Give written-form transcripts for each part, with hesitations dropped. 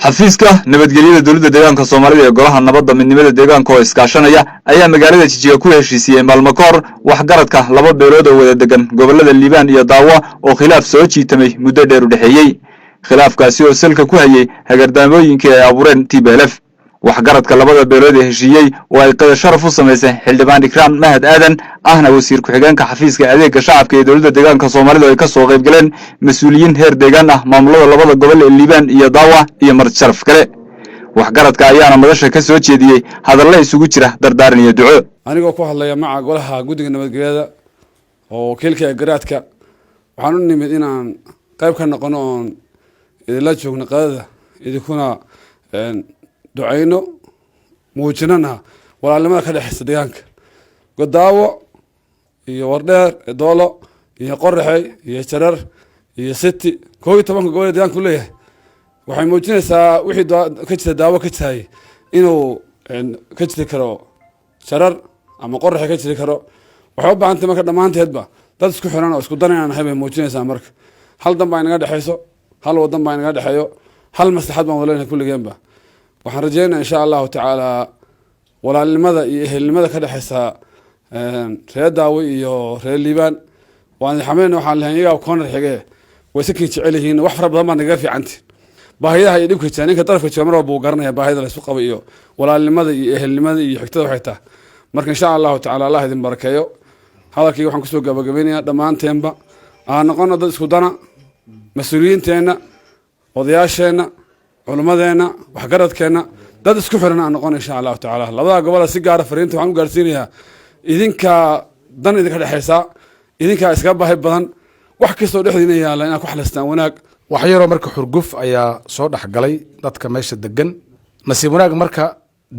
xafiiska nabadgelyada dawladda deegaanka Soomaalida ee golaha nabadda midnimada deegaanka oo iskaashanaya ayaa magaalada Jijjiga ku heshiisiyay maalmo ka hor waxgaradka laba beelood oo wada degan gobolada Liibaan iyo Daawa oo khilaaf soo jiitamay muddo dheer u dhaxeeyay khilaafkaasi oo salka ku hayay hagardaamooyinkii ay abuureen TPLF waxgaradka labada beelood ee heshiiyay oo ay qada sharaf u sameysay xildhibaan Ikraan Mahad Aadan ahna wasiir ku-xigeenka xafiiska adeegga shacabka ee dawladda deegaanka Soomaalida ay ka soo qayb galeen mas'uuliyiin heer deegaan ah maamulada labada gobol ee Liibaan iyo Daawa iyo marti sharaf kale waxgaradka ayaana madasha ka soo jeediyay hadallo isugu jira dardaaran iyo duco anigoo ku hadlaya maca golaha guddiga nabadgelyada oo wakiilka garaadka waxaan u nimid inaan qayb ka noqono oon idinla joogno qadada idinkuna ducayno muujinana walaalnimada ka dhexeysa deegaanka Godaawo iyo Wardheer Doolo iyo Qorraxay iyo Jarar iyo City 12 gobol deegaanku leeyahay waxay muujinaysaa wixii ka jira Daawo ka tahay inuu ka jiri karo Jarar ama Qorraxay ka jiri karo waxa u baahan tahay marka dhamaanteedba dad isku xiran oo isku danayaan hay muujinaysaa marka hal dan baa inaga dhaxayso hal wadan baa inaga dhaxayo hal maslaxad baan walaalahay kulligeenba waxaan rajaynayaa insha Allah ta'ala walaalnimada iyo ehelnimada ka dhaxaysa reer Daawo iyo reer Liibaan waan xameeyna waxaan leeyahay iyaga corner xigee way si kii jecel yihiin wax fara badan baa naga fiicantii baahiyaha iyo dhibka jaaninka tarafka jamar buu garanaya baahida la isku qabo iyo walaalnimada iyo ehelnimada iyo xigtada waxay tahay marka insha Allah ta'ala Allah idin barakeeyo hadalkii waxaan ku soo gabagabeynayaa dhamaanteenba aan noqono dad isku dana mas'uuliyiinteena odayaasheena culummadeena waxgaradkeena dad isku xiran aan noqon insha Allah ta'ala labada gobol si gaar ah fariinta waxaan u gaarsiinayaa idinka dan idinka dhaxaysa idinka iska baahi badan wax kastoo dhexdiina yaala inaad ku xalistaan wanaag wax yaro marka xurguf ayaa soo dhaxgalay dadka meesha degan nasiib wanaag marka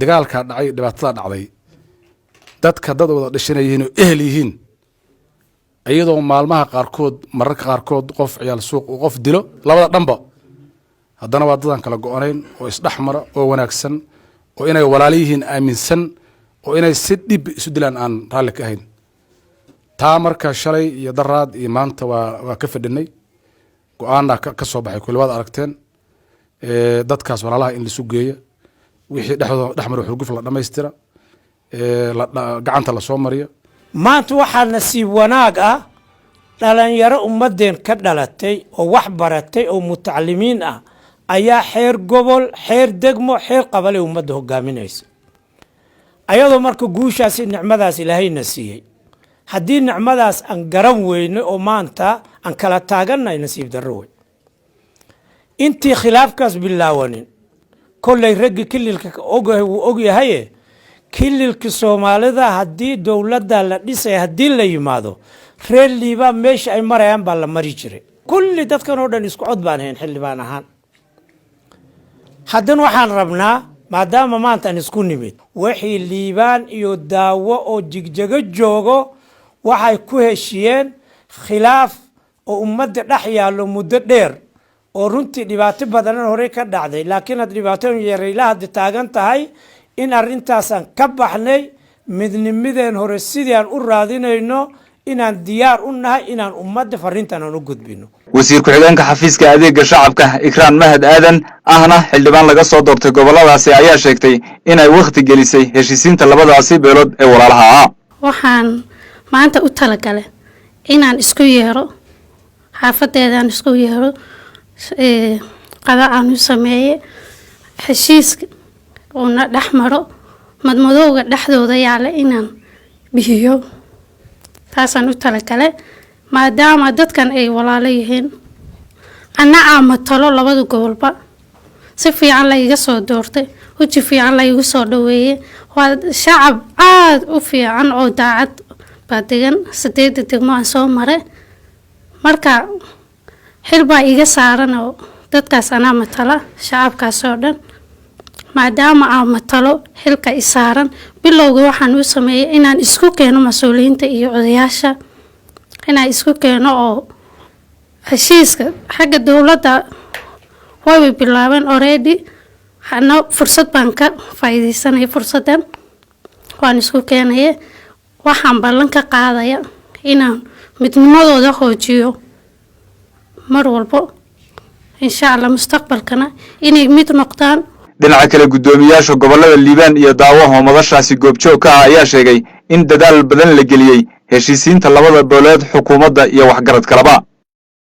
dagaalka dhacay dhibaatada dhacday dadka dad wada dhashanayeen oo ehel yihiin ayadoo maalmaha qaarkood mararka qaarkood qof ciyaal suuq oo qof dilo labada dhanba haddana waa dadan kala go'onayn oo isdhaxmara oo wanaagsan oo inay walaalihiin aaminsan oo inay si dhib isu dilaan aan raalli ka ahayn taa marka shalay iyo daraad iyo maanta waa ka fadhinay go'aana ka soo baxay kulwaad aragteen dadkaas walaalaha in la isu geeyo wixii dhexmar xurguf la dhameystira gacanta la soo mariyo maanta waxaa nasiib wanaag ah dhalinyaro ummadeen ka dhalatay oo wax baratay oo mutacalimiin ah ayaa xeer gobol xeer degmo xeer qabale ummadda hogaaminaysa ayadoo marka guushaasi nicmadaas ilaahayna siiyay haddii nicmadaas aan garan weyno oo maanta aan kala taaganay nasiib darro wey intii khilaafkaas bilaawanin kolley raggi kililka wuu ogyahaye kililka Soomaalida haddii dowladda la dhisay haddii la yimaado reer Liibaan meesha ay marayaan baa la mari jiray kulli dadkan oo dhan isku cod baan ahayn xildhibaan ahaan haddana waxaan rabnaa maadaama maanta aan isku nimid wixii Liibaan iyo Daawo oo jigjaga joogo waxay ku heshiyeen khilaaf oo ummadda dhex yaalo muddo dheer oo runtii dhibaato badan hore ka dhacday laakiin had dhibaato yareeyla hadda taagan tahay in arintaasan ka baxnay midnimadeen hore sidii aan u raadinayno inaan diyaar u nahay inaan ummadda fariintan aan u gudbino wasiir ku-xigeenka xafiiska adeegga shacabka Ikraan Mahad Aadan ahna xildhibaan laga soo doortay goboladaasi ayaa sheegtay inay waqti gelisay heshiisiinta labadaasi beelood ee walaalaha ah waxaan maanta u talagalay inaan isku yeero xaafadeedaan isku yeero qada aan u sameeyay heshiiska oo na dhaxmaro madmadowga dhaxdooda yaala inaan bixiyo taasaan u talagalay maadaama dadkan ay walaalo yihiin ana matalo labada gobolba si fiican la iga soo doortay uji fiican la igu soo dhaweeyay waa shacab aad u fiican oo daacad baadigan 8 degmo aan soo maray marka xilbaa iga saaran oo dadkaas ana matala shacabkaas oo dhan maadaama aan matalo xilka isaaran bilowga waxaan u sameeyay inaan isku keeno mas'uuliyiinta iyo odayaasha inaan isku keeno oo heshiiska xagga dawladda way bilaabeen already hana fursad baan ka faa'iideysanay fursadan waan isku keenay waxaan ballan ka qaadaya inaan midnimadooda hoojiyo mar walba insha allah mustaqbalkana inay mid noqdaan. dhinaca kale guddoomiyaasha gobollada Liibaan iyo Daawo oo madashaasi goobjoog ka ah ayaa sheegay in dadaal badan la geliyay heshiisiinta labada beelood xukuumadda iyo waxgarad kalaba.